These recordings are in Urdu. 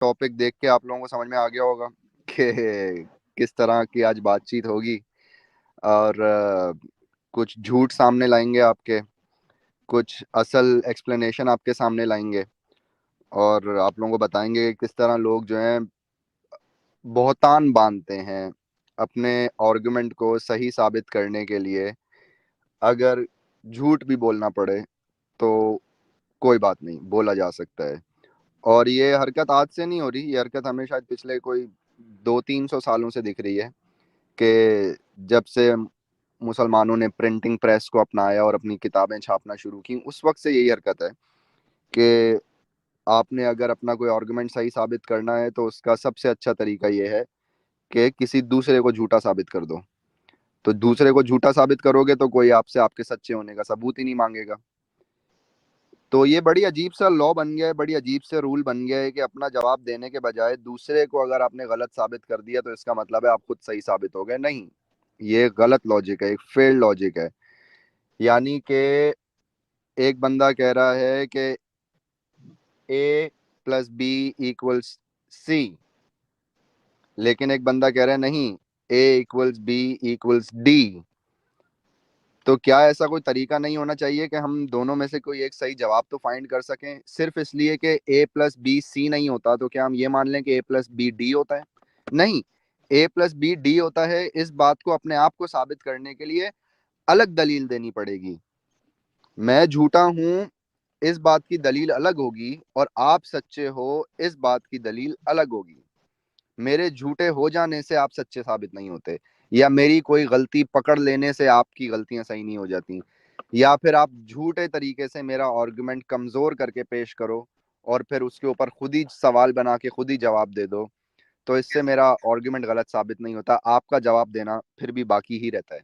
ٹاپک دیکھ کے آپ لوگوں کو سمجھ میں آ گیا ہوگا کہ کس طرح کی آج بات چیت ہوگی، اور کچھ جھوٹ سامنے لائیں گے آپ کے، کچھ اصل ایکسپلینیشن آپ کے سامنے لائیں گے، اور آپ لوگوں کو بتائیں گے کہ کس طرح لوگ جو ہیں بہتان باندھتے ہیں اپنے آرگومنٹ کو صحیح ثابت کرنے کے لیے۔ اگر جھوٹ بھی بولنا پڑے تو کوئی بات نہیں، بولا جا سکتا ہے۔ اور یہ حرکت آج سے نہیں ہو رہی، یہ حرکت ہمیں شاید پچھلے کوئی 200-300 سالوں سے دکھ رہی ہے، کہ جب سے مسلمانوں نے پرنٹنگ پریس کو اپنایا اور اپنی کتابیں چھاپنا شروع کی، اس وقت سے یہی حرکت ہے کہ آپ نے اگر اپنا کوئی آرگومنٹ صحیح ثابت کرنا ہے تو اس کا سب سے اچھا طریقہ یہ ہے کہ کسی دوسرے کو جھوٹا ثابت کر دو۔ تو دوسرے کو جھوٹا ثابت کرو گے تو کوئی آپ سے آپ کے سچے ہونے کا ثبوت ہی نہیں مانگے گا۔ تو یہ بڑی عجیب سا لا بن گیا ہے، بڑی عجیب سے رول بن گیا ہے کہ اپنا جواب دینے کے بجائے دوسرے کو اگر آپ نے غلط ثابت کر دیا تو اس کا مطلب ہے آپ خود صحیح ثابت ہو گئے۔ نہیں، یہ غلط لاجک ہے، ایک فیلڈ لاجک ہے۔ یعنی کہ ایک بندہ کہہ رہا ہے کہ a plus b equals c, لیکن ایک بندہ کہہ رہا ہے نہیں، a equals b equals d. تو کیا ایسا کوئی طریقہ نہیں ہونا چاہیے کہ ہم دونوں میں سے کوئی ایک صحیح جواب تو فائنڈ کر سکیں؟ صرف اس لیے کہ اے پلس بی سی نہیں ہوتا تو کیا ہم یہ مان لیں کہ اے پلس بی ڈی ہوتا ہے؟ نہیں، اے پلس بی ڈی ہوتا ہے۔ اس بات کو اپنے آپ کو ثابت کرنے کے لیے الگ دلیل دینی پڑے گی۔ میں جھوٹا ہوں، اس بات کی دلیل الگ ہوگی، اور آپ سچے ہو، اس بات کی دلیل الگ ہوگی۔ میرے جھوٹے ہو جانے سے آپ سچے ثابت نہیں ہوتے، یا میری کوئی غلطی پکڑ لینے سے آپ کی غلطیاں صحیح نہیں ہو جاتی، یا پھر آپ جھوٹے طریقے سے میرا آرگومنٹ کمزور کر کے پیش کرو اور پھر اس کے اوپر خود ہی سوال بنا کے خود ہی جواب دے دو، تو اس سے میرا آرگومنٹ غلط ثابت نہیں ہوتا، آپ کا جواب دینا پھر بھی باقی ہی رہتا ہے۔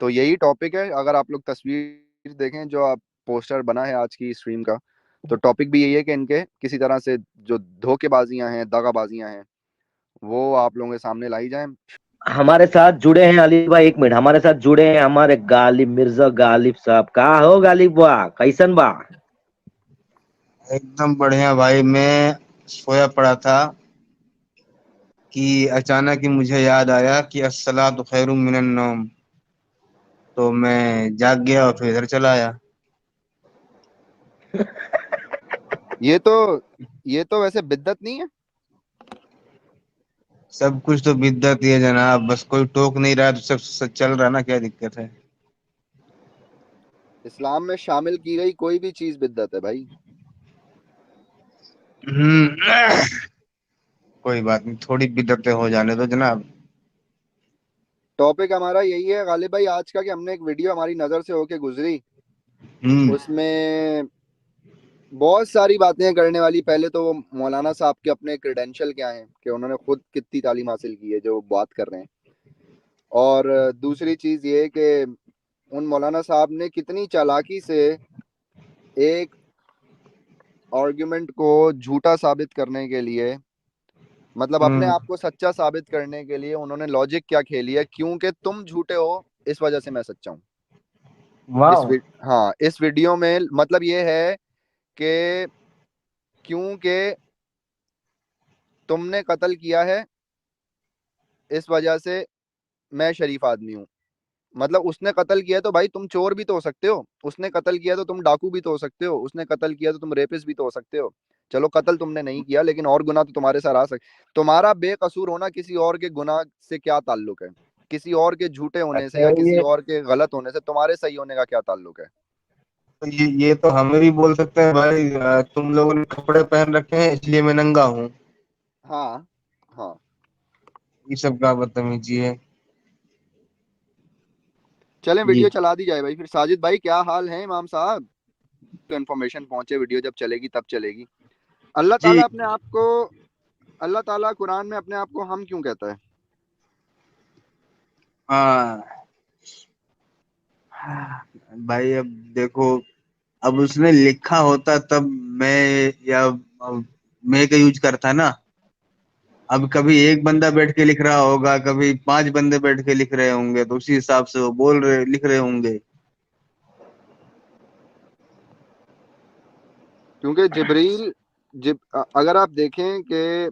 تو یہی ٹاپک ہے۔ اگر آپ لوگ تصویر دیکھیں جو آپ پوسٹر بنا ہے آج کی اسٹریم کا، تو ٹاپک بھی یہی ہے کہ ان کے کسی طرح سے جو دھوکے بازیاں ہیں، دغا بازیاں ہیں، وہ آپ لوگوں کے سامنے لائی جائیں۔ ہمارے ساتھ جڑے ہیں علی بھائی، ایک منٹ، ہمارے ساتھ جڑے ہیں ہمارے غالب مرزا غالب صاحب۔ کہاں ہو غالب با؟ کیسن با؟ ایک دم بڑھیا بھائی۔ میں سویا پڑا تھا کہ اچانک ہی مجھے یاد آیا کہ الصلاۃ خیر من النوم، تو میں جاگ گیا اور پھر ادھر چلا آیا۔ یہ تو ویسے بدعت نہیں ہے؟ سب کچھ تو بدعت ہی ہے جناب، بس کوئی ٹوک نہیں رہا تو سب چل رہا نا، کیا دقت ہے؟ اسلام میں شامل کی گئی کوئی بھی چیز بدعت ہے بھائی۔ کوئی بات نہیں، تھوڑی بدعتیں ہو جانے دو جناب۔ ٹاپک ہمارا یہی ہے غالب بھائی آج کا، کہ ہم نے ایک ویڈیو ہماری نظر سے ہو کے گزری، اس میں بہت ساری باتیں کرنے والی۔ پہلے تو وہ مولانا صاحب کے اپنے کریڈینشل کیا ہیں، کہ انہوں نے خود کتنی تعلیم حاصل کی ہے جو بات کر رہے ہیں، اور دوسری چیز یہ کہ ان مولانا صاحب نے کتنی چالاکی سے ایک آرگومنٹ کو جھوٹا ثابت کرنے کے لیے، مطلب اپنے آپ کو سچا ثابت کرنے کے لیے انہوں نے لاجک کیا کھیلی ہے، کیونکہ تم جھوٹے ہو اس وجہ سے میں سچا ہوں۔ واو، ہاں، اس ویڈیو میں مطلب یہ ہے کہ کیونکہ تم نے قتل کیا ہے اس وجہ سے میں شریف آدمی ہوں۔ مطلب اس نے قتل کیا تو بھائی تم چور بھی تو ہو سکتے ہو، اس نے قتل کیا تو تم ڈاکو بھی تو ہو سکتے ہو، اس نے قتل کیا تو تم ریپس بھی تو ہو سکتے ہو۔ چلو قتل تم نے نہیں کیا، لیکن اور گناہ تو تمہارے ساتھ آ سکتے۔ تمہارا بے قصور ہونا کسی اور کے گناہ سے کیا تعلق ہے؟ کسی اور کے جھوٹے ہونے سے اچھا یا کسی یہ اور کے غلط ہونے سے تمہارے صحیح ہونے کا کیا تعلق ہے؟ یہ تو ہمیں بھی بول سکتے ہیں بھائی، تم لوگوں نے کپڑے پہن رکھے ہیں اس لیے میں ننگا ہوں۔ ہاں ہاں، یہ سب کا بدتمیزی ہے چلیں جی۔ ویڈیو چلا دی جائے بھائی۔ پھر ساجد بھائی کیا حال ہے امام صاحب؟ تو انفارمیشن پہنچے، ویڈیو جب چلے گی تب چلے گی۔ اللہ جی تعالیٰ اپنے آپ کو، اللہ تعالیٰ قرآن میں اپنے آپ کو ہم کیوں کہتا ہے؟ ہاں بھائی، اب دیکھو، اب اس نے لکھا ہوتا تب میں یا میں کا یوز کرتا نا۔ اب کبھی ایک بندہ بیٹھ کے لکھ رہا ہوگا، کبھی 5 بندے بیٹھ کے لکھ رہے ہوں گے، تو اسی حساب سے وہ لکھ رہے ہوں گے۔ کیونکہ اگر آپ دیکھیں کہ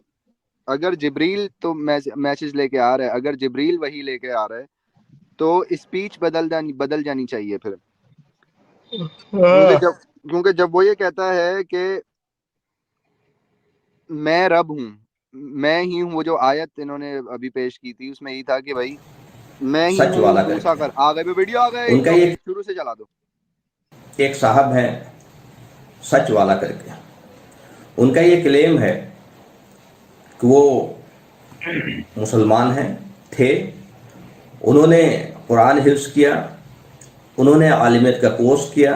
اگر جبریل تو میسج لے کے آ رہا ہے, اگر جبریل وہی لے کے آ رہا ہے تو اسپیچ بدل جانی چاہیے پھر, کیونکہ جب وہ یہ کہتا ہے کہ میں رب ہوں, میں ہی ہوں, وہ جو آیت انہوں نے ابھی پیش کی تھی اس میں یہی تھا کہ بھائی میں ہی سچ ہوں, والا کر موسیٰ کے. کر آ گئے, ویڈیو آ گئے, ان کا یہ شروع سے چلا دو. ایک صاحب ہے سچ والا کر کے, ان کا یہ کلیم ہے کہ وہ مسلمان ہیں, تھے, انہوں نے قرآن حفظ کیا, انہوں نے عالمیت کا کورس کیا,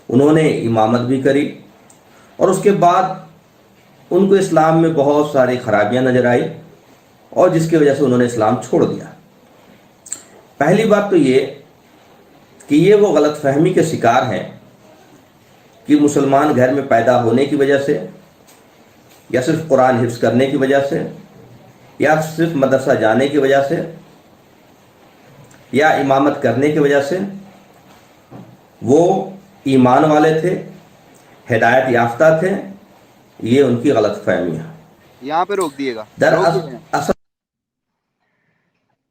انہوں نے امامت بھی کری, اور اس کے بعد ان کو اسلام میں بہت ساری خرابیاں نظر آئی اور جس کی وجہ سے انہوں نے اسلام چھوڑ دیا. پہلی بات تو یہ کہ یہ وہ غلط فہمی کے شکار ہیں کہ مسلمان گھر میں پیدا ہونے کی وجہ سے, یا صرف قرآن حفظ کرنے کی وجہ سے, یا صرف مدرسہ جانے کی وجہ سے, یا امامت کرنے کی وجہ سے وہ ایمان والے تھے, ہدایت یافتہ تھے. یہ ان کی غلط فہمی ہے. یہاں پہ روک دیے گا, روک دیے ہیں.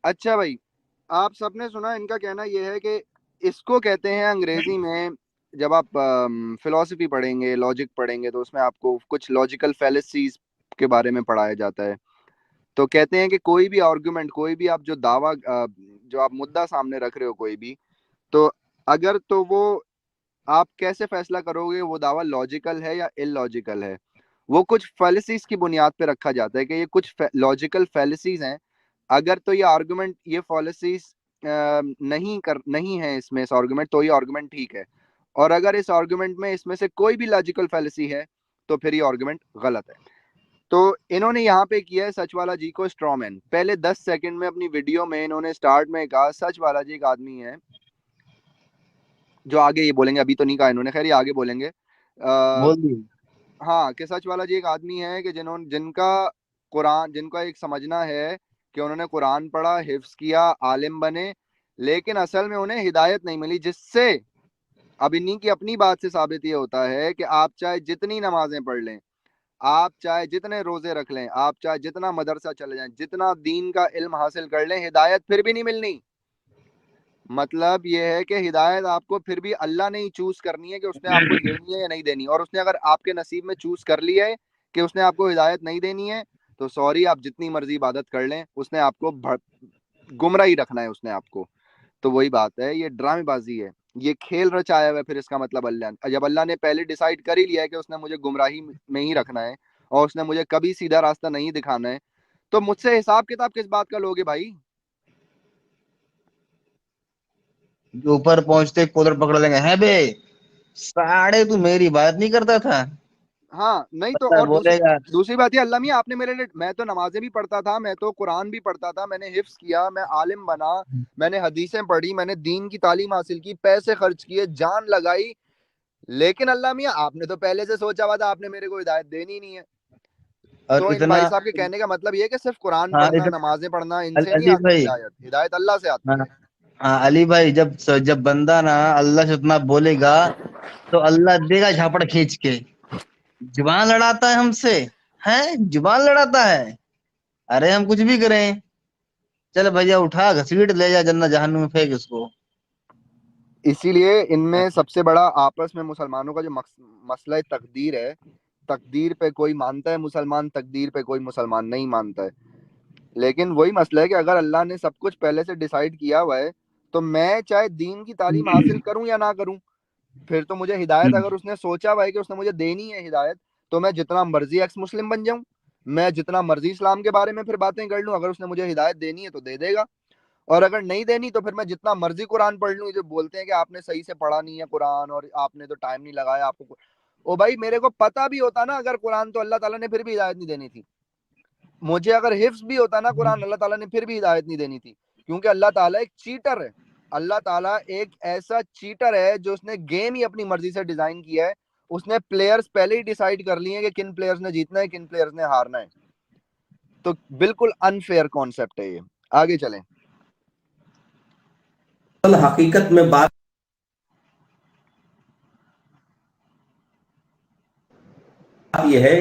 اچھا بھائی, آپ سب نے سنا, ان کا کہنا یہ ہے کہ اس کو کہتے ہیں انگریزی میں, جب آپ فلسفی پڑھیں گے, لاجک پڑھیں گے, تو اس میں آپ کو کچھ لاجیکل فیلسیز کے بارے میں پڑھایا جاتا ہے. تو کہتے ہیں کہ کوئی بھی آرگومنٹ, کوئی بھی آپ جو دعویٰ, جو آپ مدعا سامنے رکھ رہے ہو کوئی بھی, تو اگر تو وہ آپ کیسے فیصلہ کرو گے وہ دعویٰ لاجیکل ہے یا ان لاجیکل ہے, وہ کچھ فیلسیز کی بنیاد پہ رکھا جاتا ہے کہ یہ کچھ لاجیکل فیلسیز ہیں. اگر تو یہ آرگومنٹ, یہ فیلسیز نہیں ہے اس میں, اس آرگومنٹ, تو یہ آرگومنٹ ٹھیک ہے, اور اگر اس آرگومنٹ میں اس میں سے کوئی بھی لاجیکل فیلسی ہے تو پھر یہ آرگومنٹ غلط ہے. تو انہوں نے یہاں پہ کیا ہے سچ والا جی کو اسٹرا مین. پہلے 10 سیکنڈ میں اپنی ویڈیو میں انہوں نے سٹارٹ میں کہا سچ والا جی ایک آدمی ہے, جو آگے یہ بولیں گے, ابھی تو نہیں کہا انہوں نے, خیر یہ آگے بولیں گے. بول دی. ہاں, کہ سچ والا جی ایک آدمی ہے کہ جن کا قرآن, جن کا ایک سمجھنا ہے کہ انہوں نے قرآن پڑھا, حفظ کیا, عالم بنے, لیکن اصل میں انہیں ہدایت نہیں ملی, جس سے اب انہی کی اپنی بات سے ثابت یہ ہوتا ہے کہ آپ چاہے جتنی نمازیں پڑھ لیں, آپ چاہے جتنے روزے رکھ لیں, آپ چاہے جتنا مدرسہ چلے جائیں, جتنا دین کا علم حاصل کر لیں, ہدایت پھر بھی نہیں ملنی. مطلب یہ ہے کہ ہدایت آپ کو پھر بھی اللہ نے ہی چوز کرنی ہے کہ اس نے آپ کو دینی ہے یا نہیں دینی, اور اس نے اگر آپ کے نصیب میں چوز کر لی ہے کہ اس نے آپ کو ہدایت نہیں دینی ہے, تو سوری, آپ جتنی مرضی عبادت کر لیں, اس نے آپ کو گمراہ ہی رکھنا ہے اس نے آپ کو. تو وہی بات ہے, یہ ڈرامے بازی ہے, یہ کھیل رچایا ہوا ہے. پھر اس کا مطلب جب اللہ نے پہلے ڈیسائیڈ کر ہی لیا ہے کہ اس نے مجھے گمراہی میں ہی رکھنا ہے اور اس نے مجھے کبھی سیدھا راستہ نہیں دکھانا ہے, تو مجھ سے حساب کتاب کس بات کا لوگے بھائی؟ جو اوپر پہنچتے کولر پکڑ لیں گے, ہیں بے ساڑھے تو میری بات نہیں کرتا تھا, ہاں نہیں تو, بندہ اور بولے گا دوسری بات یہ, اللہ میاں آپ نے میرے لیے, میں تو نمازیں بھی پڑھتا تھا, میں تو قرآن بھی پڑھتا تھا, میں نے حفظ کیا, میں عالم بنا, میں نے حدیثیں پڑھی, میں نے دین کی تعلیم حاصل کی, پیسے خرچ کیے, جان لگائی, لیکن اللہ میاں آپ نے تو پہلے سے سوچا ہوا تھا, آپ نے میرے کو ہدایت دینی نہیں ہے. اور تو ان اتنا. بھائی صاحب کے کہنے کا مطلب یہ کہ صرف قرآن ہاں پڑھنا, اتنا نمازیں پڑھنا, ان سے نہیں علی آتی بھائی, ہدایت, ہدایت اللہ سے ہاں آتی ہے. ہاں علی بھائی, جب بندہ نا اللہ سے اتنا بولے گا تو اللہ دے گا جھاپڑ کھینچ کے. زبان لڑاتا ہے ہم سے, ہیں زبان لڑاتا ہے, ارے ہم کچھ بھی کریں, چل بھیا اٹھا گھسیٹ لے جا جنت جہنم میں پھینک اس کو. اسی لیے ان میں سب سے بڑا آپس میں مسلمانوں کا جو مسئلہ تقدیر ہے, تقدیر پہ کوئی مانتا ہے مسلمان, تقدیر پہ کوئی مسلمان نہیں مانتا ہے. لیکن وہی مسئلہ ہے کہ اگر اللہ نے سب کچھ پہلے سے ڈیسائیڈ کیا ہوا ہے, تو میں چاہے دین کی تعلیم حاصل کروں یا نہ کروں, پھر تو مجھے ہدایت, اگر اس نے سوچا ہوا ہے کہ اس نے مجھے دینی ہے ہدایت, تو میں جتنا مرضی ایکس مسلم بن جاؤں, میں جتنا مرضی اسلام کے بارے میں پھر باتیں کر لوں, اگر اس نے مجھے ہدایت دینی ہے تو دے دے گا, اور اگر نہیں دینی تو پھر میں جتنا مرضی قرآن پڑھ لوں. جو بولتے ہیں کہ آپ نے صحیح سے پڑھا نہیں ہے قرآن, اور آپ نے تو ٹائم نہیں لگایا آپ کو, او بھائی میرے کو پتا بھی ہوتا نا اگر قرآن, تو اللہ تعالیٰ نے پھر بھی ہدایت نہیں دینی تھی. مجھے اگر حفظ بھی ہوتا نا قرآن, اللہ تعالیٰ نے پھر بھی ہدایت نہیں دینی تھی, کیونکہ اللہ تعالیٰ ایک چیٹر ہے. اللہ تعالیٰ ایک ایسا چیٹر ہے جو اس نے گیم ہی اپنی مرضی سے ڈیزائن کیا ہے. اس نے پلیئرز پہلے ہی ڈیسائیڈ کر لیے ہیں کہ کن پلیئرز نے جیتنا ہے, کن پلیئرز نے ہارنا ہے. تو بالکل انفیئر کانسیپٹ ہے یہ. آگے چلیں. حقیقت میں بات یہ ہے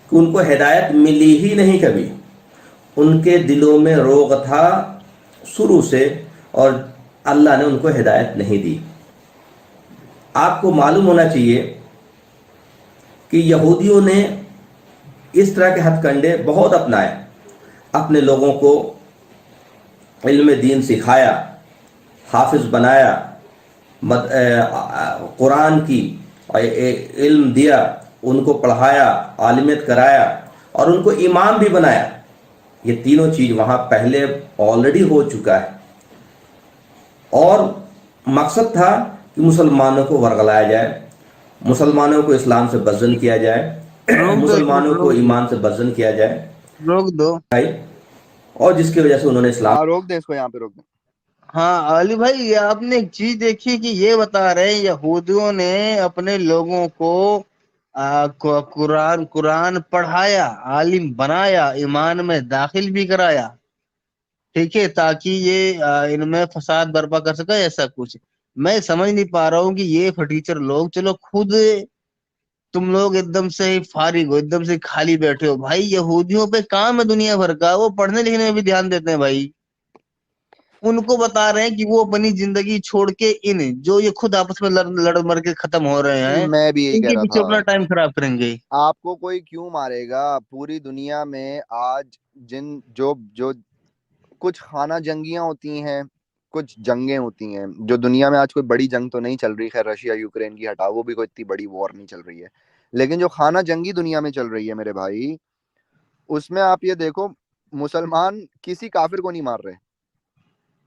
کہ ان کو ہدایت ملی ہی نہیں کبھی. ان کے دلوں میں روغ تھا شروع سے اور اللہ نے ان کو ہدایت نہیں دی. آپ کو معلوم ہونا چاہیے کہ یہودیوں نے اس طرح کے ہتھ کنڈے بہت اپنائے. اپنے لوگوں کو علم دین سکھایا، حافظ بنایا، قرآن کی علم دیا، ان کو پڑھایا، عالمیت کرایا اور ان کو امام بھی بنایا. یہ تینوں چیز وہاں پہلے آلریڈی ہو چکا ہے، اور مقصد تھا کہ مسلمانوں کو ورغلایا جائے، مسلمانوں کو اسلام سے بدزن کیا جائے، روک دو ایک منٹ، مسلمانوں کو روک دو ایمان سے بدزن کیا جائے. روک دو. اور جس کی وجہ سے انہوں نے اسلام. ہاں روک دیں اس کو، یہاں پہ روک دیں. ہاں علی بھائی، یہ آپ نے ایک چیز دیکھی کہ یہ بتا رہے ہیں یہودیوں نے اپنے لوگوں کو قرآن پڑھایا، عالم بنایا، ایمان میں داخل بھی کرایا، ٹھیک ہے، تاکہ یہ ان میں فساد برپا کر سکے. ایسا کچھ میں سمجھ نہیں پا رہا ہوں کہ یہ فرٹیچر لوگ، چلو خود تم لوگ ایک دم سے فارغ ہو، ایک دم سے خالی بیٹھے ہو. بھائی یہودیوں پہ کام ہے دنیا بھر کا، وہ پڑھنے لکھنے میں بھی دھیان دیتے ہیں. بھائی ان کو بتا رہے ہیں کہ وہ اپنی زندگی چھوڑ کے جو یہ خود آپس میں لڑ مر کے ختم ہو رہے ہیں، میں بھی یہی ان کہہ کے رہا پیچھے تھا. اپنا ٹائم خراب کریں گے. آپ کو کوئی کیوں مارے گا؟ پوری دنیا میں آج جو کچھ خانہ جنگیاں ہوتی ہیں، کچھ جنگیں ہوتی ہیں جو دنیا میں آج کوئی بڑی جنگ تو نہیں چل رہی، خیر رشیا یوکرین کی ہٹاؤ، وہ بھی کوئی اتنی بڑی وار نہیں چل رہی ہے، لیکن جو خانہ جنگی دنیا میں چل رہی ہے میرے بھائی، اس میں آپ یہ دیکھو مسلمان کسی کافر کو نہیں مار رہے.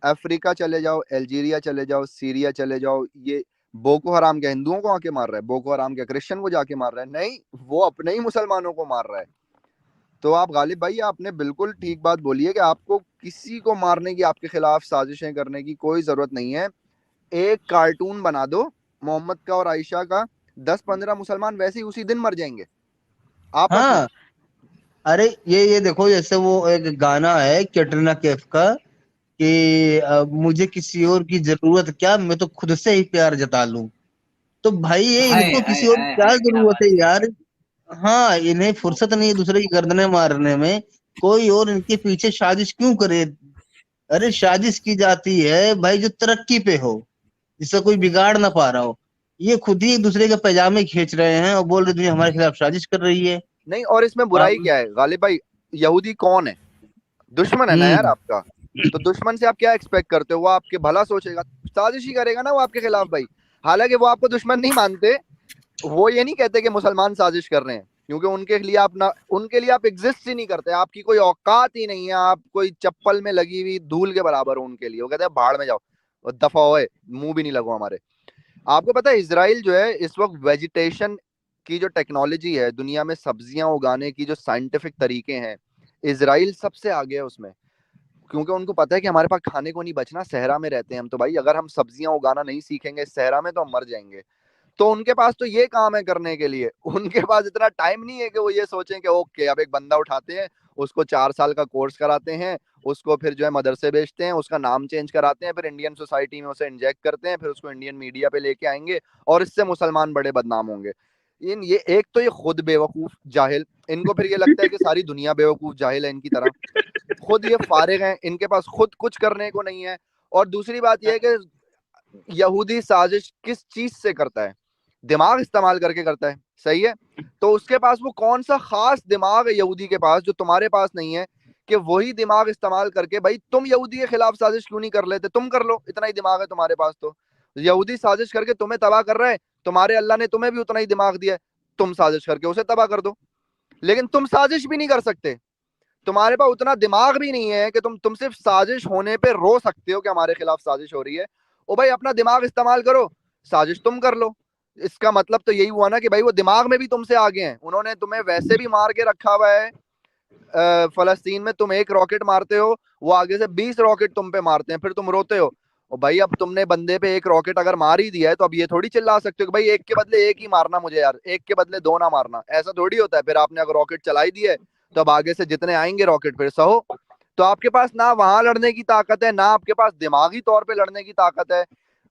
افریقہ چلے جاؤ، الجیریا چلے جاؤ، سیریا چلے جاؤ، یہ بوکو حرام کے ہندوؤں کو آ کے مار رہا ہے، بوکو حرام کے کرسچن کو جا کے مار رہا ہے، نہیں وہ اپنے ہی مسلمانوں کو مار رہا ہے. تو آپ غالب بھائی آپ نے بالکل ٹھیک بات بولی ہے کہ آپ کو کسی کو مارنے کی، آپ کے خلاف سازشیں کرنے کی کوئی ضرورت نہیں ہے. ایک کارٹون بنا دو محمد کا اور عائشہ کا، 10-15 مسلمان ویسے ہی اسی دن مر جائیں گے آپس میں. ہاں ارے یہ دیکھو، جیسے وہ ایک گانا ہے کیٹرینا کیف کا کہ مجھے کسی اور کی ضرورت کیا، میں تو خود سے ہی پیار جتا لوں. تو بھائی یہ ان کو کسی اور کی کیا ضرورت ہے یار؟ ہاں انہیں فرصت نہیں ہے دوسرے کی گردنیں مارنے میں، کوئی اور ان کے پیچھے سازش کیوں کرے؟ ارے سازش کی جاتی ہے بھائی جو ترقی پہ ہو، جس سے کوئی بگاڑ نہ پا رہا ہو. یہ خود ہی ایک دوسرے کے پیجامے کھینچ رہے ہیں اور بول رہے دنیا ہمارے خلاف سازش کر رہی ہے. نہیں، اور اس میں برائی کیا ہے غالب بھائی؟ یہودی کون ہے؟ دشمن ہے نا یار آپ کا. تو دشمن سے آپ کیا ایکسپیکٹ کرتے ہو؟ وہ آپ کے بھلا سوچے گا، سازش ہی کرے گا نا وہ آپ کے خلاف بھائی. حالانکہ وہ آپ کو دشمن نہیں مانتے، وہ یہ نہیں کہتے کہ مسلمان سازش کر رہے ہیں، کیونکہ ان کے لیے آپ ایگزسٹ ہی نہیں کرتے، آپ کی کوئی اوقات ہی نہیں ہے، آپ کوئی چپل میں لگی ہوئی دھول کے برابر ہو ان کے لیے. وہ کہتے ہیں بھاڑ میں جاؤ، دفع ہوئے، منہ بھی نہیں لگو ہمارے. آپ کو پتا ہے اسرائیل جو ہے اس وقت ویجیٹیشن کی جو ٹیکنالوجی ہے، دنیا میں سبزیاں اگانے کی جو سائنٹیفک طریقے ہیں، اسرائیل سب سے آگے ہے اس میں. کیونکہ ان کو پتا ہے کہ ہمارے پاس کھانے کو نہیں بچنا، صحرا میں رہتے ہیں ہم، تو بھائی اگر ہم سبزیاں اگانا نہیں سیکھیں گے اس صحرا میں تو ہم مر جائیں گے. تو ان کے پاس تو یہ کام ہے کرنے کے لیے، ان کے پاس اتنا ٹائم نہیں ہے کہ وہ یہ سوچیں کہ اوکے اب ایک بندہ اٹھاتے ہیں، اس کو 4 سال کا کورس کراتے ہیں، اس کو پھر جو ہے مدرسے بیچتے ہیں، اس کا نام چینج کراتے ہیں، پھر انڈین سوسائٹی میں اسے انجیکٹ کرتے ہیں، پھر اس کو انڈین میڈیا پہ لے کے آئیں گے اور اس سے مسلمان بڑے بدنام ہوں گے. یہ ایک تو یہ خود بیوقوف جاہل، ان کو پھر یہ لگتا ہے کہ ساری دنیا بیوقوف جاہل ہے ان کی طرح، خود یہ فارغ ہیں، ان کے پاس خود کچھ کرنے کو نہیں ہے. اور دوسری بات یہ ہے کہ یہودی سازش کس چیز سے کرتا ہے؟ دماغ استعمال کر کے کرتا ہے، صحیح ہے. تو اس کے پاس وہ کون سا خاص دماغ ہے یہودی کے پاس جو تمہارے پاس نہیں ہے، کہ وہی دماغ استعمال کر کے بھائی تم یہودی کے خلاف سازش کیوں نہیں کر لیتے؟ تم کر لو، اتنا ہی دماغ ہے تمہارے پاس. تو یہودی سازش کر کے تمہیں تباہ کر رہا ہے، تمہارے اللہ نے تمہیں بھی اتنا ہی دماغ دیا ہے، تم سازش کر کے اسے تباہ کر دو. لیکن تم سازش بھی نہیں کر سکتے، تمہارے پاس اتنا دماغ بھی نہیں ہے کہ تم صرف سازش ہونے پہ رو سکتے ہو کہ ہمارے خلاف سازش ہو رہی ہے. او بھائی اپنا دماغ استعمال کرو، سازش تم کر لو. اس کا مطلب تو یہی ہوا نا کہ بھائی وہ دماغ میں بھی تم سے آگے ہیں، انہوں نے تمہیں ویسے بھی مار کے رکھا ہوا ہے. فلسطین میں تم ایک راکٹ مارتے ہو، وہ آگے سے 20 راکٹ تم پہ مارتے ہیں، پھر تم روتے ہو. اور بھائی اب تم نے بندے پہ ایک راکٹ اگر مار ہی دیا ہے تو اب یہ تھوڑی چلا سکتے ہو کہ بھائی ایک کے بدلے ایک ہی مارنا مجھے یار، ایک کے بدلے 2 نہ مارنا. ایسا تھوڑی ہوتا ہے. پھر آپ نے اگر راکٹ چلائی دی ہے تو اب آگے سے جتنے آئیں گے راکٹ پھر سہو. تو آپ کے پاس نہ وہاں لڑنے کی طاقت ہے، نہ آپ کے پاس دماغی طور پہ لڑنے کی طاقت ہے.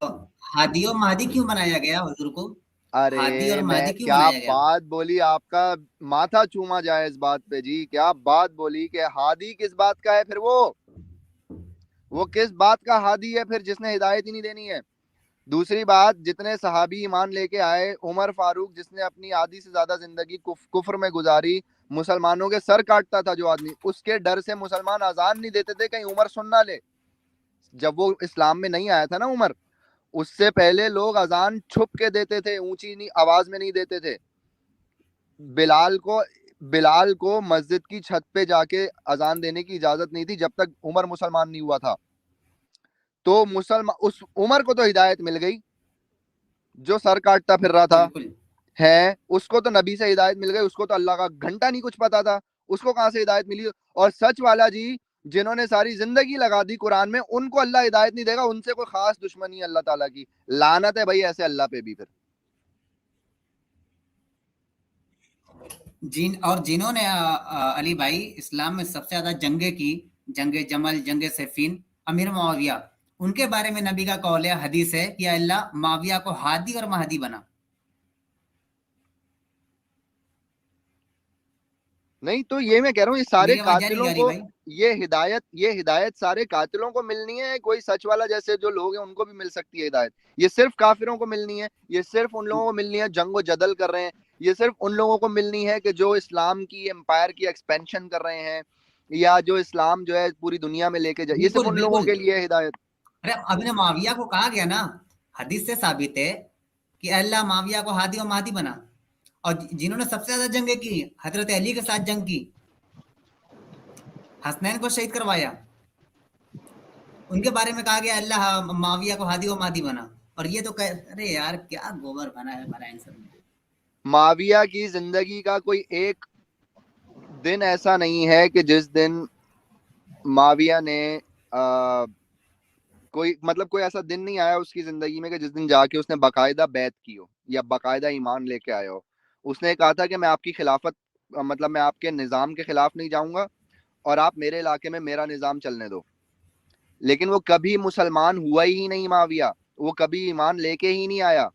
تو ہادی اور مہدی کیوں بنایا گیا حضور کو؟ ہادی اور ارے میں مہدی کیوں کیا بنایا گیا؟ بات بولی، آپ کا ماتھا چوما جائے اس بات پہ جی، کیا بات بولی کہ ہادی کس بات کا ہے پھر، وہ کس بات کا ہادی ہے پھر جس نے ہدایت ہی نہیں دینی ہے؟ دوسری بات، جتنے صحابی ایمان لے کے آئے، عمر فاروق جس نے اپنی آدھی سے زیادہ زندگی کفر میں گزاری، مسلمانوں کے سر کاٹتا تھا جو آدمی، اس کے ڈر سے مسلمان اذان نہیں دیتے تھے کہیں عمر سن نہ لے۔ جب وہ اسلام میں نہیں آیا تھا نا عمر، اس سے پہلے لوگ اذان چھپ کے دیتے تھے، اونچی آواز میں نہیں دیتے تھے۔ بلال کو مسجد کی چھت پہ جا کے اذان دینے کی اجازت نہیں تھی جب تک عمر مسلمان نہیں ہوا تھا۔ تو اس عمر کو تو ہدایت مل گئی، جو سر کاٹتا پھر رہا تھا بالکل ہے، اس کو تو نبی سے ہدایت مل گئی، اس کو تو اللہ کا گھنٹہ نہیں کچھ پتا تھا، اس کو کہاں سے ہدایت ملی؟ اور سچ والا جی جنہوں نے ساری زندگی لگا دی قرآن میں، ان کو اللہ ہدایت نہیں دے گا، ان سے کوئی خاص دشمنی ہے اللہ تعالیٰ کی، لعنت ہے بھائی ایسے اللہ پہ بھی پھر۔ اور جنہوں نے علی بھائی اسلام میں سب سے زیادہ جنگیں کی، جنگ جمل، جنگ صفین، امیر معاویہ، ان کے بارے میں نبی کا قول ہے، حدیث ہے کہ اللہ معاویہ کو ہادی اور مہدی بنا۔ نہیں تو یہ میں کہہ رہا ہوں، یہ سارے میری آواز جا رہی ہے قاتلوں علی کو بھائی؟ یہ ہدایت سارے قاتلوں کو ملنی ہے، کوئی سچ والا جیسے جو لوگ ہیں ان کو بھی مل سکتی ہے ہدایت؟ یہ صرف کافروں کو ملنی ہے؟ یہ صرف ان لوگوں کو ملنی ہے جنگ و جدل کر رہے ہیں؟ یہ صرف ان لوگوں کو ملنی ہے کہ جو اسلام کی امپائر کی ایکسپینشن کر رہے ہیں، یا جو اسلام جو ہے پوری دنیا میں لے کے جائے؟ یہ صرف بالکل ان لوگوں بالکل، کے لیے ہدایت؟ ارے ابن معاویہ کو کہا گیا نا، حدیث سے ثابت ہے کہ اللہ معاویہ کو ہادی اور مہدی بنا، اور جنہوں نے سب سے زیادہ جنگیں کی، حضرت علی کے ساتھ جنگ کی، حسنین کو شہید کروایا، ان کے بارے میں کہا گیا اللہ معاویہ کو ہادی و مہدی بنا، اور یہ تو ارے یار کیا گوبر بنا ہے بھرا ان سب میں۔ معاویہ کی زندگی کا کوئی ایک دن ایسا نہیں ہے کہ جس دن معاویہ نے کوئی ایسا دن نہیں آیا اس کی زندگی میں کہ جس دن جا کے اس نے باقاعدہ بیعت کی ہو یا باقاعدہ ایمان لے کے آیا ہو۔ اس نے کہا تھا کہ میں آپ کی خلافت، میں آپ کے نظام کے خلاف نہیں جاؤں گا، اور آپ میرے علاقے میں میرا نظام چلنے دو۔ لیکن وہ کبھی مسلمان ہوا ہی نہیں معاویہ، وہ کبھی ایمان لے کے ہی نہیں آیا۔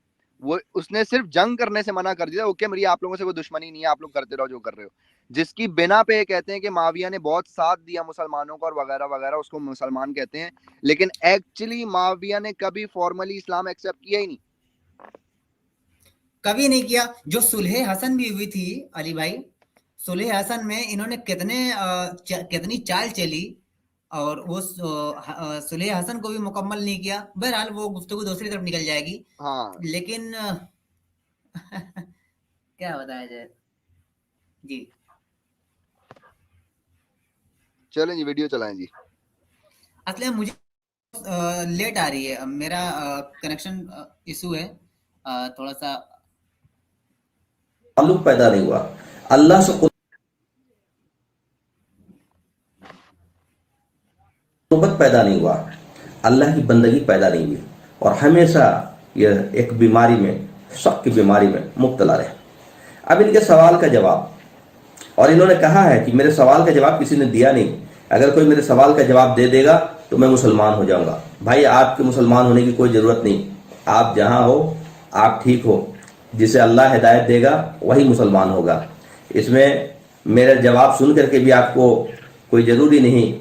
اس نے صرف جنگ کرنے سے منع کر دیا، اوکے میری آپ لوگوں سے کوئی دشمنی نہیں ہے، آپ لوگ کرتے رہو جو کر رہے ہو، جس کی بنا پہ کہتے ہیں کہ معاویہ نے بہت ساتھ دیا مسلمانوں کو اور وغیرہ وغیرہ، اس کو مسلمان کہتے ہیں، لیکن ایکچولی معاویہ نے کبھی فارملی اسلام ایکسیپٹ کیا ہی نہیں، کبھی نہیں کیا۔ جو صلح حسن بھی ہوئی تھی علی بھائی، صلح حسن میں انہوں نے کتنی چال چلی، اور وہ صلح حسن کو بھی مکمل نہیں کیا۔ بہرحال وہ گفتگو دوسری طرف نکل جائے گی، ہاں لیکن کیا بتایا جائے جی۔ چلیں جی ویڈیو چلائیں جی۔ اصل میں مجھے لیٹ آ رہی ہے، میرا کنیکشن ایشو ہے تھوڑا سا۔ تعلق پیدا نہیں ہوا اللہ سے، قربت پیدا نہیں ہوا، اللہ کی بندگی پیدا نہیں ہوئی، اور ہمیشہ یہ ایک بیماری میں، شک کی بیماری میں مبتلا رہے۔ اب ان کے سوال کا جواب، اور انہوں نے کہا ہے کہ میرے سوال کا جواب کسی نے دیا نہیں، اگر کوئی میرے سوال کا جواب دے دے گا تو میں مسلمان ہو جاؤں گا۔ بھائی آپ کے مسلمان ہونے کی کوئی ضرورت نہیں، آپ جہاں ہو آپ ٹھیک ہو، جسے اللہ ہدایت دے گا وہی مسلمان ہوگا۔ اس میں میرا جواب سن کر کے بھی آپ کو کوئی ضروری نہیں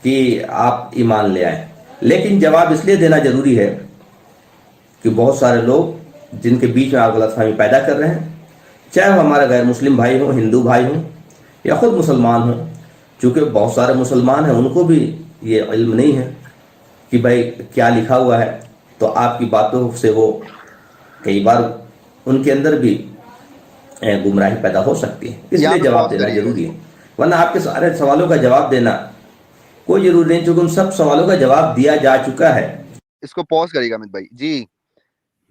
کہ آپ ایمان لے آئیں، لیکن جواب اس لیے دینا ضروری ہے کہ بہت سارے لوگ جن کے بیچ میں آپ غلط فہمی پیدا کر رہے ہیں، چاہے وہ ہمارا غیر مسلم بھائی ہوں، ہندو بھائی ہوں، یا خود مسلمان ہوں، چونکہ بہت سارے مسلمان ہیں ان کو بھی یہ علم نہیں ہے کہ بھائی کیا لکھا ہوا ہے، تو آپ کی باتوں سے وہ کئی بار ان کے اندر بھی گمراہی پیدا ہو سکتی ہے، اس یہاں لیے پہ جواب پاز دینا کریے گا ضروری جی۔ ہے، ورنہ آپ کے سارے سوالوں کا جواب دینا کوئی ضروری نہیں، چونکہ ان سب سوالوں کا جواب دیا جا چکا ہے۔ اس کو پاز کریے گا امت بھائی جی۔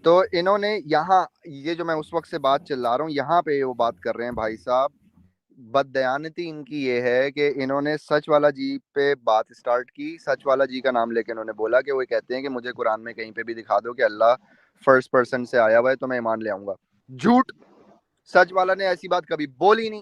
تو انہوں نے یہاں یہ جو میں اس وقت سے بات چلا رہا ہوں، یہاں پہ وہ بات کر رہے ہیں بھائی صاحب، بددیانتی ان کی یہ ہے کہ انہوں نے سچ والا جی پہ بات سٹارٹ کی، سچ والا جی کا نام لے کے انہوں نے بولا کہ وہ کہتے ہیں کہ مجھے قرآن میں کہیں پہ بھی دکھا دو کہ اللہ فرسٹ پرسن سے آیا ہوا ہے تو میں ایمان لے آؤں گا۔ جھوٹ، سچ والا نے ایسی بات کبھی بولی نہیں۔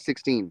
16,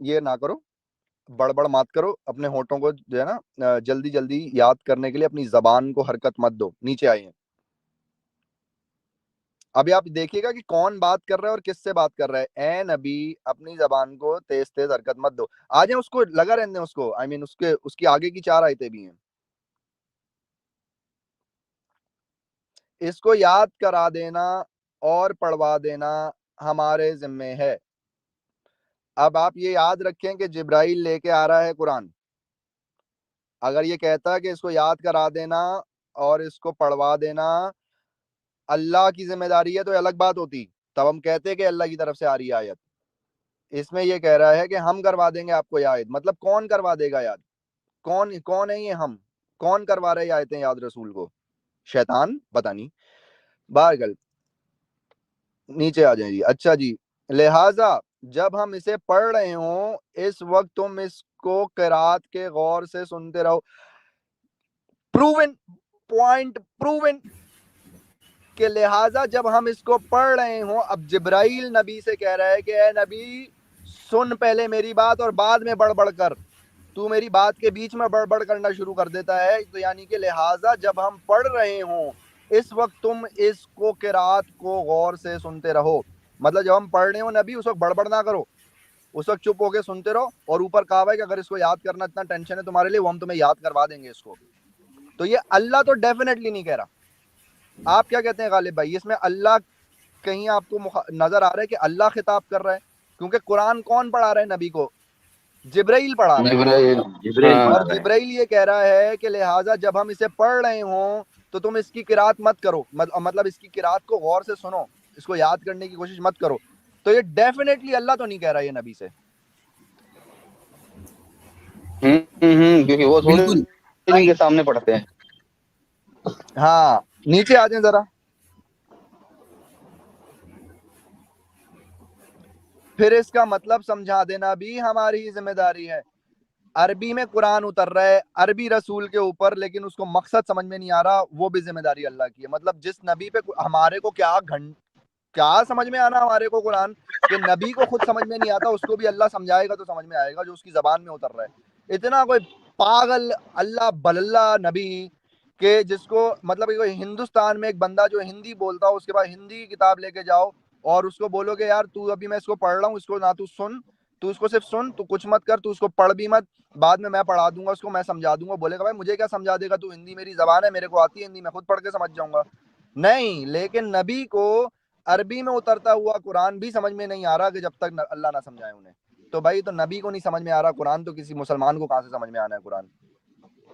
یہ نہ کرو, بڑبڑ مت کرو, اپنے ہونٹوں کو جو ہے نا جلدی جلدی یاد کرنے کے لیے اپنی زبان کو حرکت مت دو. نیچے آئیے. ابھی آپ دیکھیے گا کہ کون بات کر رہا ہے اور کس سے بات کر رہا ہے. اے نبی اپنی زبان کو تیز تیز حرکت مت دو. آ جائیں, اس کو لگا رہنے دیں, اس کو آئی مین اس کی آگے کی 4 آیتیں بھی ہیں. اس کو یاد کرا دینا اور پڑھوا دینا ہمارے ذمے ہے. اب آپ یہ یاد رکھیں کہ جبرائیل لے کے آ رہا ہے قرآن. اگر یہ کہتا ہے کہ اس کو یاد کرا دینا اور اس کو پڑھوا دینا اللہ کی ذمہ داری ہے تو الگ بات ہوتی, تب ہم کہتے کہ اللہ کی طرف سے آ رہی آیت. اس میں یہ کہہ رہا ہے کہ ہم کروا دیں گے آپ کو یہ آیت. مطلب کون کروا دے گا یاد؟ کون ہے یہ ہم؟ کون کروا رہے آیتیں یاد رسول کو؟ شیطان؟ پتہ نہیں. بہرحال نیچے آ جائیں جی. اچھا جی, لہٰذا جب ہم اسے پڑھ رہے ہوں اس وقت تم اس کو قرات کے غور سے سنتے رہو. پروون پوائنٹ, پروون کہ لہٰذا جب ہم اس کو پڑھ رہے ہوں. اب جبرائیل نبی سے کہہ رہا ہے کہ اے نبی سن پہلے میری بات اور بعد میں بڑھ کر, تو میری بات کے بیچ میں بڑھ کرنا شروع کر دیتا ہے. تو یعنی کہ لہٰذا جب ہم پڑھ رہے ہوں اس وقت تم اس کو قرات کو غور سے سنتے رہو. مطلب جب ہم پڑھ رہے ہوں نبی اس وقت بڑھ نہ کرو, اس وقت چپ ہو کے سنتے رہو. اور اوپر کہا ہے کہ اگر اس کو یاد کرنا اتنا ٹینشن ہے تمہارے لیے, وہ ہم تمہیں یاد کروا دیں گے اس کو. تو یہ اللہ تو ڈیفینیٹلی نہیں کہہ رہا. آپ کیا کہتے ہیں غالب بھائی, اس میں اللہ کہیں آپ کو نظر آ رہا ہے کہ اللہ خطاب کر رہا ہے؟ کیونکہ قرآن کون پڑھا رہا ہے نبی کو؟ جبرائیل پڑھا رہا ہے. جبرائیل اور جبرائیل یہ کہہ رہا ہے کہ لہٰذا جب ہم اسے پڑھ رہے ہوں تو تم اس کی قرات مت کرو, مطلب اس کی قرات کو غور سے سنو, اس کو یاد کرنے کی کوشش مت کرو. تو یہ ڈیفینیٹلی اللہ تو نہیں کہہ رہا یہ نبی سے. کیونکہ وہ تھوڑے بالکل ان کے سامنے پڑھتے ہیں. ہاں نیچے آ جائیں ذرا. پھر اس کا مطلب سمجھا دینا بھی ہماری ذمہ داری ہے. عربی میں قرآن اتر رہا ہے عربی رسول کے اوپر, لیکن اس کو مقصد سمجھ میں نہیں آ رہا, وہ بھی ذمہ داری اللہ کی ہے. مطلب جس نبی پہ ہمارے کو کیا سمجھ میں آنا ہمارے کو قرآن, کہ نبی کو خود سمجھ میں نہیں آتا, اس کو بھی اللہ سمجھائے گا تو سمجھ میں آئے گا جو اس کی زبان میں اتر رہا ہے. اتنا کوئی پاگل اللہ بللہ نبی کہ جس کو مطلب ہندوستان میں ایک بندہ جو ہندی بولتا ہو اس کے بعد ہندی کی کتاب لے کے جاؤ اور اس کو بولو کہ یار تو ابھی میں اس کو پڑھ رہا ہوں, اس کو نہ تو سن, تو اس کو صرف سن, تو کچھ مت کر, تو اس کو پڑھ بھی مت, بعد میں پڑھا دوں گا اس کو, میں سمجھا دوں گا. بولے گا بھائی مجھے کیا سمجھا دے گا تو, ہندی میری زبان ہے, میرے کو آتی ہے ہندی, میں خود پڑھ کے سمجھ جاؤں گا. نہیں, لیکن نبی کو عربی میں اترتا ہوا قرآن بھی سمجھ میں نہیں آ رہا کہ جب تک اللہ نہ سمجھائے انہیں. تو بھائی تو نبی کو نہیں سمجھ میں آ رہا قرآن, تو کسی مسلمان کو کہاں سے سمجھ میں آنا ہے قرآن؟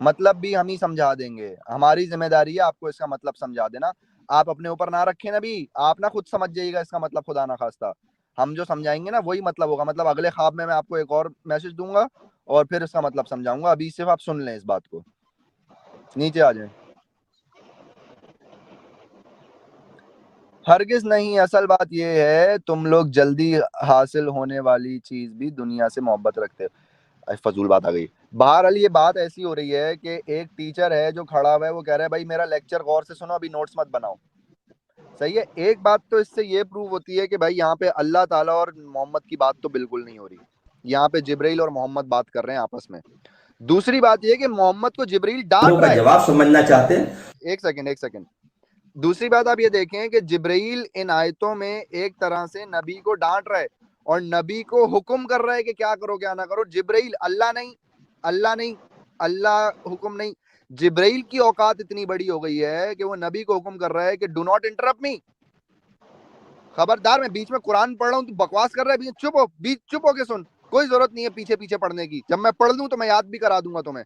مطلب بھی ہم ہی سمجھا دیں گے. ہماری ذمہ داری ہے آپ کو اس کا مطلب سمجھا دینا. آپ اپنے اوپر نہ رکھیں نبی, آپ نہ خود سمجھ جائیے گا اس کا مطلب, خدا نہ خواستہ. ہم جو سمجھائیں گے نا وہی مطلب ہوگا. مطلب اگلے خواب میں آپ کو ایک اور میسج دوں گا اور پھر اس کا مطلب سمجھاؤں گا. ابھی صرف آپ سن لیں اس بات کو. نیچے آ جائیں. ہرگز نہیں, اصل بات یہ ہے تم لوگ جلدی حاصل ہونے والی چیز بھی دنیا سے محبت رکھتے. فضول بات آ گئی. بہرحال یہ بات ایسی ہو رہی ہے کہ ایک ٹیچر ہے جو کھڑا ہوا ہے, وہ کہہ رہا ہے بھائی میرا لیکچر غور سے سنو, ابھی نوٹس مت بناؤ. صحیح ہے. ایک بات تو اس سے یہ پروو ہوتی ہے کہ بھائی یہاں پہ اللہ تعالیٰ اور محمد کی بات تو بالکل نہیں ہو رہی, یہاں پہ جبرائیل اور محمد بات کر رہے ہیں آپس میں. دوسری بات یہ کہ محمد کو جبرائیل ڈانٹ رہا ہے. جواب سمجھنا چاہتے ہیں. ایک سیکنڈ. دوسری بات آپ یہ دیکھیں کہ جبرائیل ان آیتوں میں ایک طرح سے نبی کو ڈانٹ رہا ہے اور نبی کو حکم کر رہا ہے کہ کیا کرو کیا نہ کرو. جبرائیل اللہ حکم نہیں. جبرائیل کی اوقات اتنی بڑی ہو گئی ہے کہ وہ نبی کو حکم کر رہا ہے کہ ڈو ناٹ انٹرپٹ می. خبردار, میں بیچ میں قرآن پڑھ رہا ہوں تو بکواس کر رہا ہے, چپ ہو کے سن, کوئی ضرورت نہیں ہے پیچھے پڑھنے کی. جب میں پڑھ لوں تو میں یاد بھی کرا دوں گا تمہیں.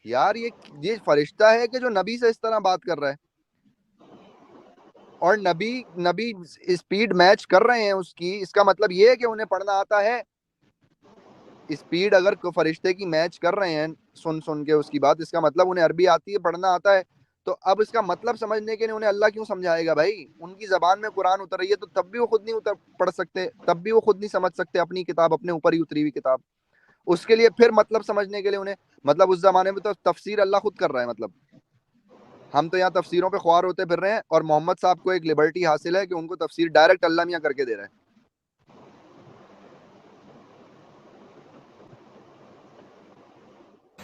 یار یہ فرشتہ ہے کہ جو نبی سے اس طرح بات کر رہا ہے, اور نبی اسپیڈ میچ کر رہے ہیں اس کی. اس کا مطلب یہ ہے کہ انہیں پڑھنا آتا ہے. اسپیڈ اگر فرشتے کی میچ کر رہے ہیں سن کے اس کی بات, اس کا مطلب انہیں عربی آتی ہے, پڑھنا آتا ہے. تو اب اس کا مطلب سمجھنے کے لیے انہیں اللہ کیوں سمجھائے گا بھائی؟ ان کی زبان میں قرآن اتر رہی ہے تو تب بھی وہ خود نہیں پڑھ سکتے, تب بھی وہ خود نہیں سمجھ سکتے اپنی کتاب, اپنے اوپر ہی اتری ہوئی کتاب. اس کے لیے پھر مطلب سمجھنے کے لیے انہیں, مطلب اس زمانے میں تو تفسیر اللہ خود کر رہا ہے. مطلب ہم تو یہاں تفسیروں پہ خوار ہوتے پھر رہے ہیں, اور محمد صاحب کو ایک لبرٹی حاصل ہے کہ ان کو تفسیر ڈائریکٹ اللہ میاں کر کے دے رہے ہیں.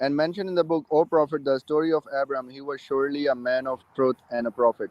And mentioned in the book, O prophet, the story of Abraham, he was surely a man of truth and a prophet.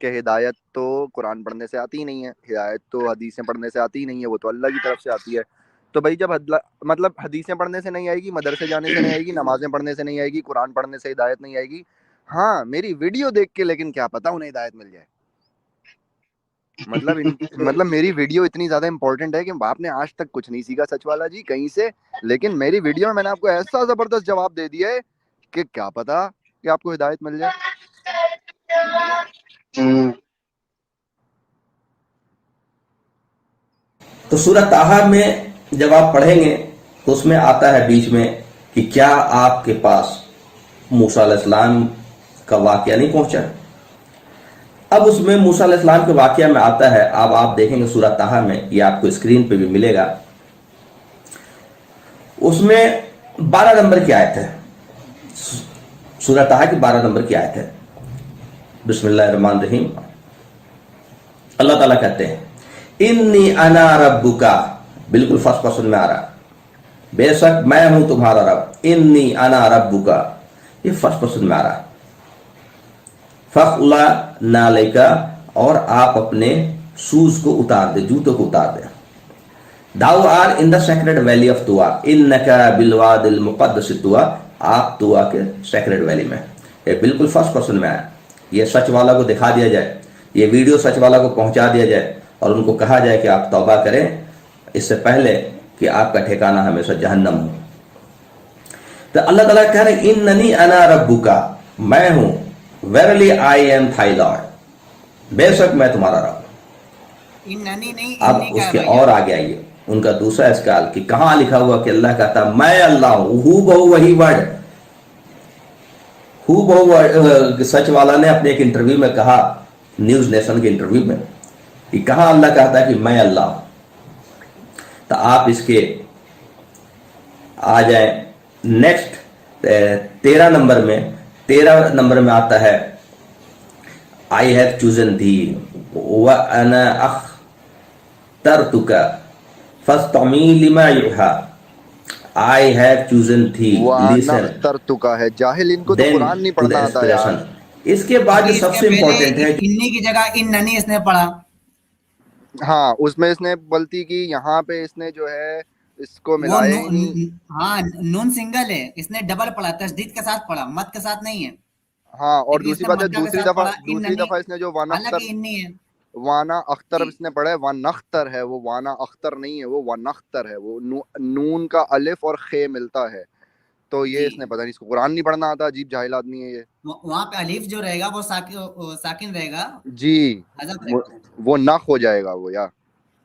کہ ہدایت تو قرآن پڑھنے سے آتی ہی نہیں ہے, ہدایت تو حدیثیں پڑھنے سے آتی ہی نہیں ہے, وہ تو اللہ کی طرف سے آتی ہے. تو بھائی جب مطلب حدیثیں پڑھنے سے نہیں آئے گی, مدرسے جانے سے نہیں آئے گی, نمازیں پڑھنے سے نہیں آئے گی, قرآن پڑھنے سے ہدایت نہیں آئے گی. ہاں میری ویڈیو دیکھ کے لیکن کیا پتا انہیں ہدایت مل جائے. مطلب میری ویڈیو اتنی زیادہ امپورٹنٹ ہے کہ آپ نے آج تک کچھ نہیں سیکھا سچ والا جی کہیں سے, لیکن میری ویڈیو میں نے آپ کو ایسا زبردست جواب دے دیا ہے کہ کیا پتا کہ آپ کو ہدایت مل جائے. تو سورہ طٰہٰ میں جب آپ پڑھیں گے تو اس میں آتا ہے بیچ میں کہ کیا آپ کے پاس موسیٰ علیہ السلام کا واقعہ نہیں پہنچا. اب اس میں موسیٰ علیہ السلام کے واقعہ میں آتا ہے, اب آپ دیکھیں گے سورہ طٰہٰ میں, یہ آپ کو اسکرین پہ بھی ملے گا, اس میں 12 نمبر کی آیت ہے, سورہ طٰہٰ کی 12 نمبر کی آیت ہے. بسم اللہ الرحمن الرحیم. اللہ تعالیٰ کہتے ہیں انی انا ربکا, بالکل فرسٹ پرسن میں آ رہا, بے شک میں ہوں تمہارا رب. انی انا ربکا, یہ فرسٹ پرسن میں آ رہا. فَخْلَعْ نَعْلَيْكَ, اور آپ اپنے شوز کو اتار دیں, جوتوں کو اتار دیں. Thou are in the sacred valley of Tuwa, إِنَّكَ بِالْوَادِ الْمُقَدَّسِ طُوَى, آپ طوا کے سیکرڈ ویلی میں. یہ بالکل فرسٹ پرسن میں ہے. یہ سچ والا کو دکھا دیا جائے, یہ ویڈیو سچ والا کو پہنچا دیا جائے اور ان کو کہا جائے کہ آپ توبہ کریں اس سے پہلے کہ آپ کا ٹھکانہ ہمیشہ جہنم ہو. تو اللہ تعالیٰ کہہ رہے اننی انا ربکا, میں ہوں, verily I am thy Lord, بے شک میں تمہارا رب. اننی نہیں, اب انی کا اس ہے کے بھیا. اور آگے آئیے, ان کا دوسرا اسکال کہ کہاں لکھا ہوا کہ اللہ کہتا میں اللہ ہوں, ہو بہو وہی ورڈ. ہو بہو سچ والا نے اپنے ایک انٹرویو میں کہا, نیوز نیشن کے انٹرویو میں, کہ کہاں اللہ کہتا ہے کہ میں اللہ ہوں. تو آپ اس کے آ جائیں نیکسٹ 13 نمبر میں. 13 نمبر میں آتا ہے I have chosen thee وَأَنَا أَخْتَرْتُكَ فَاسْتَمِعْ لِمَا يُوحَىٰ. I have chosen thee, وَأَنَا listen, اخْتَرْتُكَ ہے. جاہل ان کو تو then قرآن نہیں to the پڑھنا آتا یار. inspiration. اس کے بعد جو ابھی اس سب کے سے پہلے امپورٹنٹ ہے, انی کی جگہ اننی اس نے پڑھا. ہاں اس میں اس نے غلطی کی, یہاں پہ اس نے جو ہے اس کو وہ ملایا ہی نہیں. ہاں نون سنگل ہے, اس نے ڈبل پڑھا, تشدید کے ساتھ پڑھا, مد کے ساتھ نہیں ہے. ہاں اور لیکن اس دوسری نے بات ہے, مدہ کے ساتھ پڑھا دوسری اننی, دفعہ اس نے جو حالانکہ انی ہے. وانا اختر جی اس نے پڑھا ہے, ونختر ہے, وہ وانا اختر نہیں ہے, وہ ونختر ہے. وہ نون کا الف اور خے ملتا ہے. تو یہ جی اس نے پتہ نہیں, اس کو قرآن نہیں پڑھنا آتا, عجیب جاہل آدمی ہے یہ. وہاں پہ الف جو رہے گا وہ ساکن رہے گا, جی حذف رہے گا. وہ نخ ہو جائے گا وہ یار.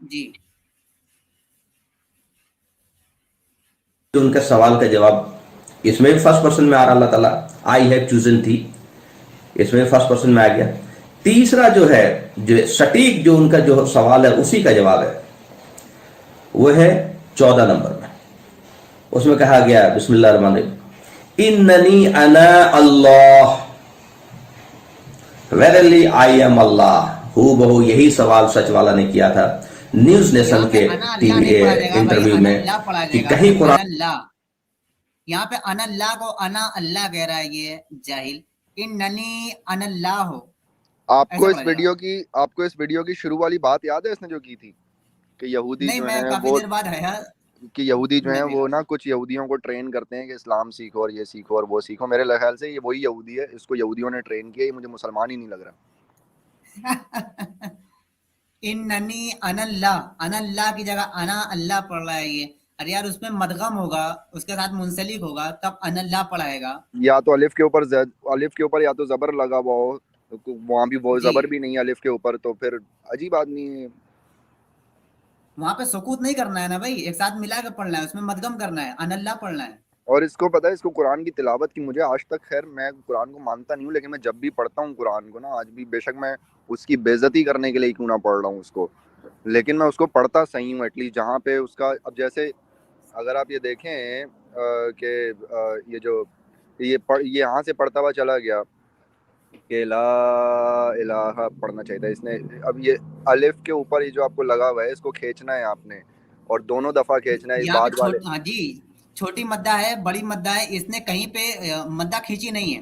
جی تو ان کا سوال کا جواب اس میں بھی فرسٹ پرسن میں آ رہا, اللہ تعالیٰ I have chosen thee, اس میں بھی فرسٹ پرسن میں آ گیا. تیسرا جو ہے, جو سٹیک جو ان کا جو سوال ہے اسی کا جواب ہے, وہ ہے 14 نمبر میں. اس میں کہا گیا بسم اللہ الرحمن الرحیم اننی انا اللہ verily I am اللہ. ہو بہو یہی سوال سچ والا نے کیا تھا نیوز نیشن کے ٹی وی انٹرویو میں کہ کہیں قرآن. یہاں پہ ان اللہ کو انا اللہ کہہ رہا ہے یہ جاہل. اننی ان اللہ ہو. آپ کو اس ویڈیو کی شروع والی بات یاد ہے اس نے جو کی تھی, کہ یہودی نہیں, جو میں ہیں کافی وہ, دیر بعد آیا. کہ یہودی جو ہیں میں وہ نا کچھ یہودیوں کو ٹرین کرتے ہیں کہ اسلام سیکھو اور یہ سیکھو اور وہ سیکھو. میرے خیال سے یہ وہی یہودی ہے, اس کو یہودیوں نے ٹرین کیا, یہ مجھے مسلمان ہی نہیں لگ رہا. اننی ان اللہ کی جگہ انا اللہ پڑھ رہا ہے یہ. ارے یار اس میں مدغم ہوگا, اس کے ساتھ منسلک ہوگا, تب ان اللہ پڑھائے گا. یا تو الف کے اوپر یا تو زبر لگا ہوا ہو, وہاں بھی وہ جی زبر بھی نہیں ہے الف کے اوپر, تو پھر عجیب آدمی ہے. وہاں پہ سکوت نہیں کرنا ہے نا بھائی, ایک ساتھ ملا کے پڑھنا ہے, اس میں مدغم کرنا ہے, ان اللہ پڑھنا ہے. اور اس کو پتہ ہے, اس کو قرآن کی تلاوت کی, مجھے آج تک, خیر میں قرآن کو مانتا نہیں ہوں, لیکن میں جب بھی پڑھتا ہوں قرآن کو نا, آج بھی بے شک میں اس کی بے عزتی کرنے کے لیے کیوں نہ پڑھ رہا ہوں اس کو, لیکن میں اس کو پڑھتا صحیح ہوں ایٹ لیسٹ. جہاں پہ اس کا, اب جیسے اگر آپ یہ دیکھیں کہ یہ جو یہ یہاں سے پڑھتا ہوا چلا گیا کہ لا الہ پڑھنا چاہیے تھا اس نے. اب یہ الف کے اوپر یہ جو آپ کو لگا ہوا ہے, اس کو کھینچنا ہے آپ نے, اور دونوں دفعہ کھینچنا ہے. اس یہاں بعد والے پہ جی چھوٹی مدہ ہے, بڑی مدہ ہے, اس نے کہیں پہ مدہ کھینچی نہیں ہے,